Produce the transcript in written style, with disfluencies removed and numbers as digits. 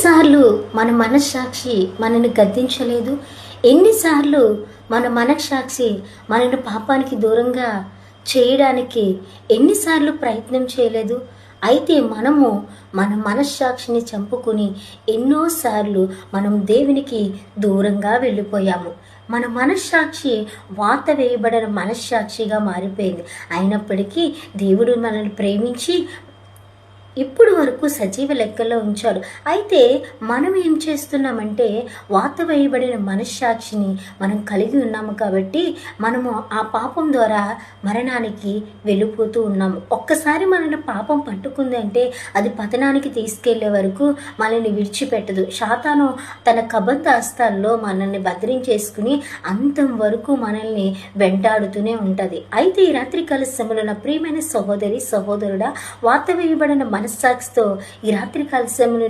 ఎన్నిసార్లు మన మనస్సాక్షి మనని గద్దించలేదు? ఎన్నిసార్లు మన మనస్సాక్షి మనని పాపానికి దూరంగా చేయడానికి ఎన్నిసార్లు ప్రయత్నం చేయలేదు? అయితే మనము మన మనస్సాక్షిని చంపుకుని ఎన్నోసార్లు మనం దేవునికి దూరంగా వెళ్ళిపోయాము. మన మనస్సాక్షి వాత వేయబడిన మనస్సాక్షిగా మారిపోయింది. అయినప్పటికీ దేవుడు మనల్ని ప్రేమించి ఇప్పుడు వరకు సజీవ లెక్కల్లో ఉంచాడు. అయితే మనం ఏం చేస్తున్నామంటే వాత వేయబడిన మనస్సాక్షిని మనం కలిగి ఉన్నాము కాబట్టి మనము ఆ పాపం ద్వారా మరణానికి వెళ్ళిపోతూ ఉన్నాము. ఒక్కసారి మనల్ని పాపం పట్టుకుంది అంటే అది పతనానికి తీసుకెళ్లే వరకు మనల్ని విడిచిపెట్టదు. సాతాను తన కబంధ హస్తాల్లో మనల్ని భద్రించేసుకుని అంతం వరకు మనల్ని వెంటాడుతూనే ఉంటుంది. అయితే ఈ రాత్రికాల సమయంలో నా ప్రియమైన సహోదరి సహోదరుడా, వాత వేయబడిన మనస్సాక్షితో ఈ రాత్రికాల సమయంలో